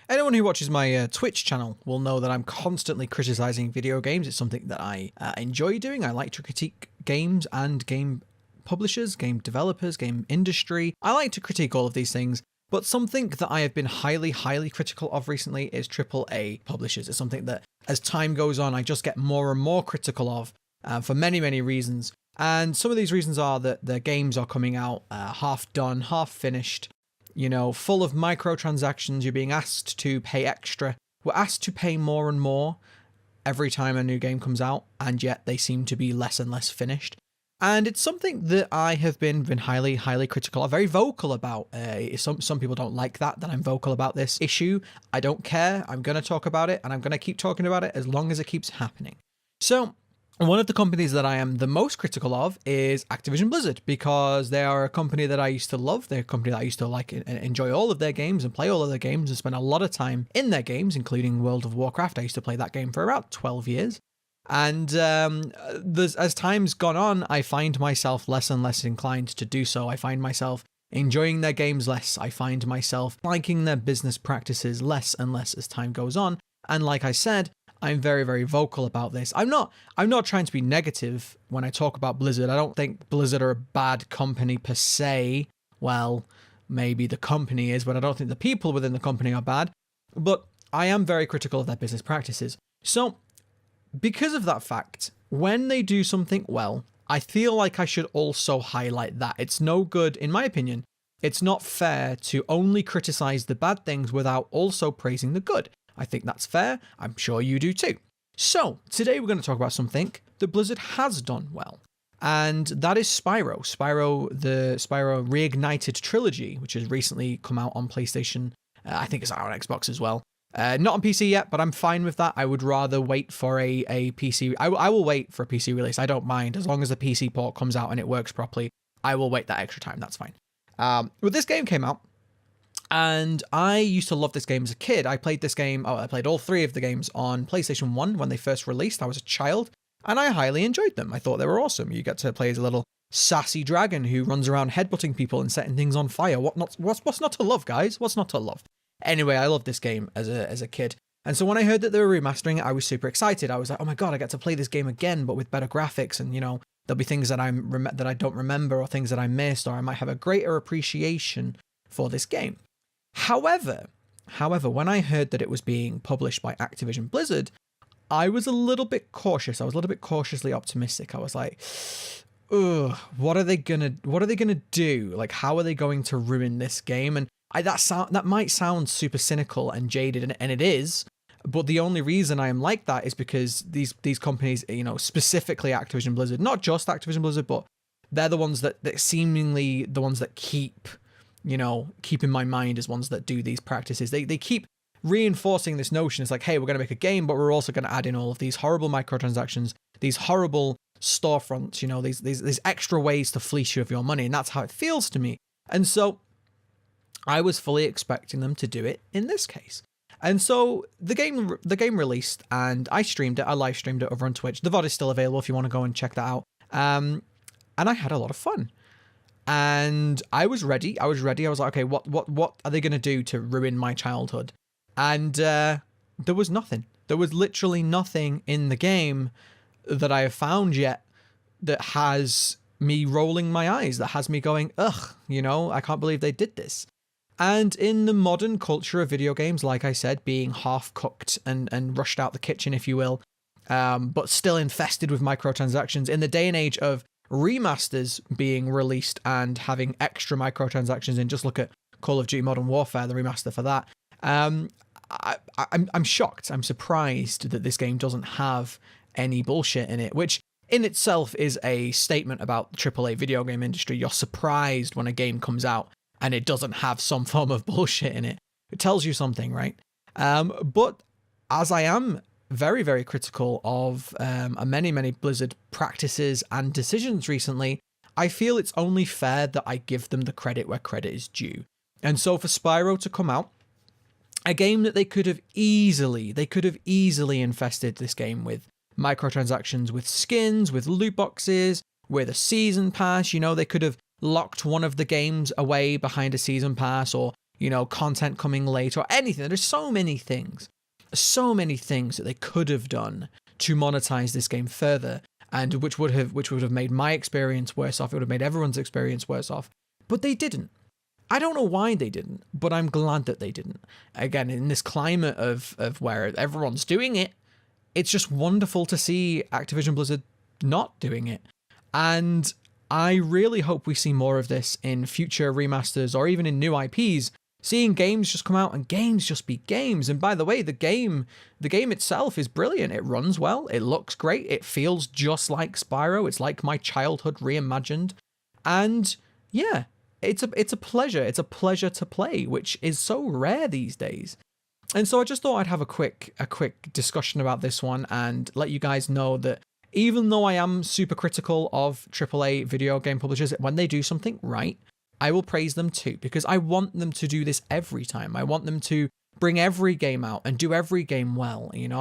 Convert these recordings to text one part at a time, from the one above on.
Anyone who watches my Twitch channel will know that I'm constantly criticizing video games. It's something that I enjoy doing. I like to critique games and game publishers, game developers, game industry. I like to critique all of these things. But something that I have been highly, highly critical of recently is AAA publishers. It's something that, as time goes on, I just get more and more critical of for many, many reasons. And some of these reasons are that their games are coming out half done, half finished, you know, full of microtransactions. You're being asked to pay extra. We're asked to pay more and more every time a new game comes out, and yet they seem to be less and less finished. And it's something that I have been highly, highly critical of, very vocal about. Some people don't like that I'm vocal about this issue. I don't care. I'm going to talk about it, and I'm going to keep talking about it as long as it keeps happening. So one of the companies that I am the most critical of is Activision Blizzard, because they are a company that I used to love. They're a company that I used to like and enjoy all of their games and play all of their games and spend a lot of time in their games, including World of Warcraft. I used to play that game for about 12 years. And as time's gone on, I find myself less and less inclined to do so. I find myself enjoying their games less. I find myself liking their business practices less and less as time goes on. And like I said, I'm very, very vocal about this. I'm not trying to be negative when I talk about Blizzard. I don't think Blizzard are a bad company per se. Well, maybe the company is, but I don't think the people within the company are bad. But I am very critical of their business practices. So because of that fact, when they do something well, I feel like I should also highlight that. It's no good, in my opinion, it's not fair to only criticize the bad things without also praising the good. I think that's fair. I'm sure you do too. So today we're going to talk about something that Blizzard has done well. And that is Spyro. The Spyro Reignited trilogy, which has recently come out on PlayStation. I think it's out on Xbox as well. Not on PC yet, but I'm fine with that. I would rather wait for a PC. I will wait for a PC release. I don't mind. As long as the PC port comes out and it works properly, I will wait that extra time. That's fine. But this game came out, and I used to love this game as a kid. I played this game. I played all three of the games on PlayStation 1 when they first released. I was a child, and I highly enjoyed them. I thought they were awesome. You get to play as a little sassy dragon who runs around headbutting people and setting things on fire. What's not to love, guys? What's not to love? Anyway, I loved this game as a kid. And so when I heard that they were remastering it, I was super excited. I was like, oh my God, I get to play this game again, but with better graphics. And, you know, there'll be things that that I don't remember, or things that I missed, or I might have a greater appreciation for this game. However, when I heard that it was being published by Activision Blizzard, I was a little bit cautious. I was a little bit cautiously optimistic. I was like, ugh, what are they gonna do? Like, how are they going to ruin this game? And that might sound super cynical and jaded, and it is, but the only reason I am like that is because these companies, you know, specifically Activision Blizzard, not just Activision Blizzard, but they're the ones that seemingly the ones that keep in my mind as ones that do these practices. They keep reinforcing this notion. It's like, hey, we're going to make a game, but we're also going to add in all of these horrible microtransactions, these horrible storefronts, you know, these extra ways to fleece you of your money, and that's how it feels to me. And so I was fully expecting them to do it in this case. And so the game released, and I streamed it. I live streamed it over on Twitch. The VOD is still available if you want to go and check that out. And I had a lot of fun. And I was ready. I was like, okay, what are they going to do to ruin my childhood? And there was nothing. There was literally nothing in the game that I have found yet that has me rolling my eyes, that has me going, ugh, you know, I can't believe they did this. And in the modern culture of video games, like I said, being half-cooked and rushed out the kitchen, if you will, but still infested with microtransactions, in the day and age of remasters being released and having extra microtransactions in, just look at Call of Duty Modern Warfare, the remaster for that. I'm shocked. I'm surprised that this game doesn't have any bullshit in it, which in itself is a statement about the AAA video game industry. You're surprised when a game comes out and it doesn't have some form of bullshit in it. It tells you something, right? But as I am very, very critical of many, many Blizzard practices and decisions recently, I feel it's only fair that I give them the credit where credit is due. And so for Spyro to come out, a game that they could have easily infested this game with microtransactions, with skins, with loot boxes, with a season pass. You know, they could have locked one of the games away behind a season pass, or content coming late or anything. There's so many things that they could have done to monetize this game further, and which would have made my experience worse off. It would have made everyone's experience worse off, but they didn't. I don't know why they didn't, but I'm glad that they didn't. Again, in this climate of where everyone's doing it, it's just wonderful to see Activision Blizzard not doing it. And I really hope we see more of this in future remasters or even in new IPs, seeing games just come out and games just be games. And by the way, the game itself is brilliant. It runs well, it looks great, it feels just like Spyro. It's like my childhood reimagined. And yeah, it's a pleasure. It's a pleasure to play, which is so rare these days. And so I just thought I'd have a quick discussion about this one and let you guys know that even though I am super critical of AAA video game publishers, when they do something right, I will praise them too, because I want them to do this every time. I want them to bring every game out and do every game well, and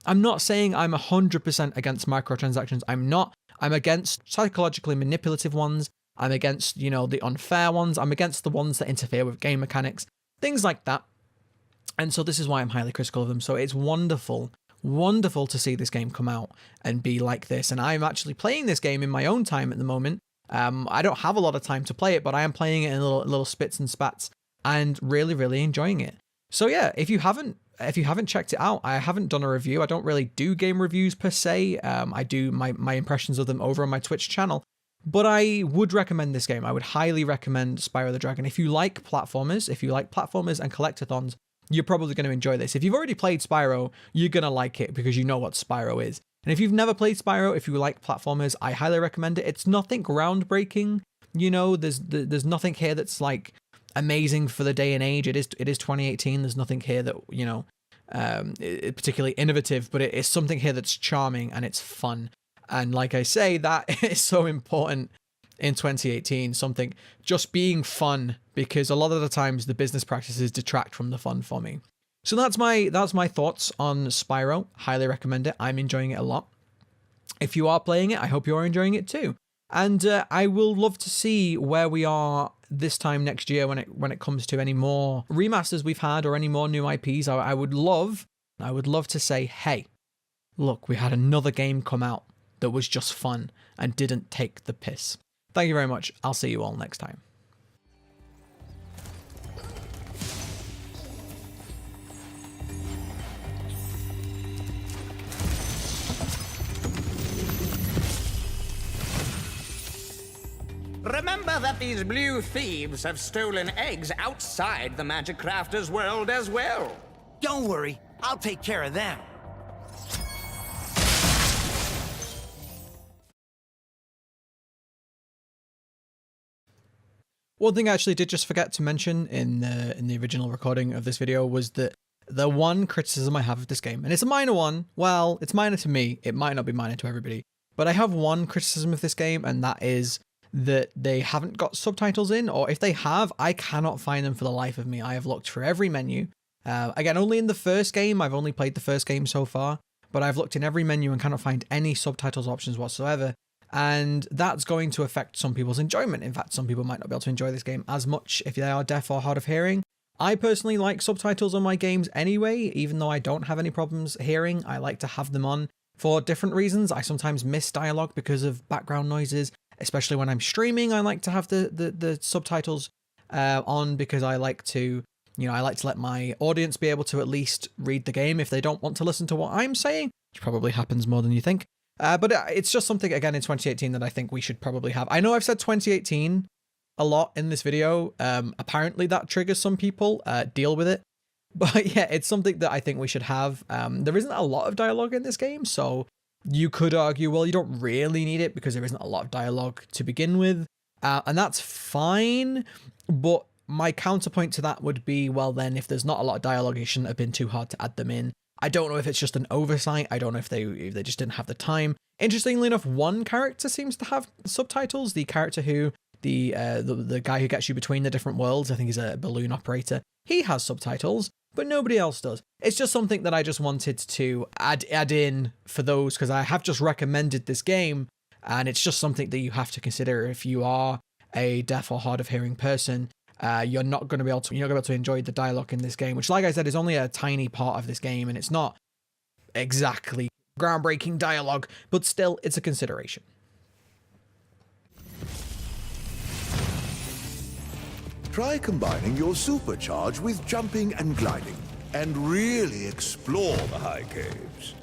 I'm not saying I'm 100% against microtransactions. I'm against psychologically manipulative ones. I'm against, the unfair ones. I'm against the ones that interfere with game mechanics, things like that. And so this is why I'm highly critical of them. So it's wonderful to see this game come out and be like this. And I'm actually playing this game in my own time at the moment. I don't have a lot of time to play it, but I am playing it in little spits and spats and really, really enjoying it. So yeah, if you haven't checked it out, I haven't done a review. I don't really do game reviews per se. I do my impressions of them over on my Twitch channel. But I would recommend this game. I would highly recommend Spyro the Dragon. If you like platformers and collectathons, you're probably going to enjoy this. If you've already played Spyro, you're going to like it because you know what Spyro is. And if you've never played Spyro, if you like platformers, I highly recommend it. It's nothing groundbreaking. There's nothing here that's like amazing for the day and age. It is 2018. There's nothing here that, particularly innovative, but it is something here that's charming and it's fun. And like I say, that is so important in 2018, something just being fun, because a lot of the times the business practices detract from the fun for me. So that's my thoughts on Spyro. Highly recommend it. I'm enjoying it a lot. If you are playing it, I hope you're enjoying it too. And I will love to see where we are this time next year when it comes to any more remasters we've had or any more new IPs. I would love to say, hey, look, we had another game come out that was just fun and didn't take the piss. Thank you very much. I'll see you all next time. Remember that these blue thieves have stolen eggs outside the Magic Crafter's world as well. Don't worry, I'll take care of them. One thing I actually did just forget to mention in the original recording of this video was that the one criticism I have of this game, and it's a minor one, well, it's minor to me, it might not be minor to everybody, but I have one criticism of this game, and that is that they haven't got subtitles in, or if they have, I cannot find them for the life of me. I have looked for every menu. Again, only in the first game. I've only played the first game so far, but I've looked in every menu and cannot find any subtitles options whatsoever. And that's going to affect some people's enjoyment. In fact, some people might not be able to enjoy this game as much if they are deaf or hard of hearing. I personally like subtitles on my games anyway, even though I don't have any problems hearing. I like to have them on for different reasons. I sometimes miss dialogue because of background noises, especially when I'm streaming. I like to have the subtitles on because I like to, let my audience be able to at least read the game if they don't want to listen to what I'm saying, which probably happens more than you think. But it's just something, again, in 2018 that I think we should probably have. I know I've said 2018 a lot in this video. Apparently that triggers some people. Deal with it. But yeah, it's something that I think we should have. There isn't a lot of dialogue in this game, so you could argue, well, you don't really need it because there isn't a lot of dialogue to begin with. And that's fine. But my counterpoint to that would be, well, then if there's not a lot of dialogue, it shouldn't have been too hard to add them in. I don't know if it's just an oversight. I don't know if they just didn't have the time. Interestingly enough, one character seems to have subtitles. The character who, the guy who gets you between the different worlds, I think he's a balloon operator. He has subtitles, but nobody else does. It's just something that I just wanted to add in for those, because I have just recommended this game, and it's just something that you have to consider if you are a deaf or hard of hearing person. you're not going to be able to enjoy the dialogue in this game, which, like I said, is only a tiny part of this game, and it's not exactly groundbreaking dialogue, but still, it's a consideration. Try combining your supercharge with jumping and gliding, and really explore the high caves.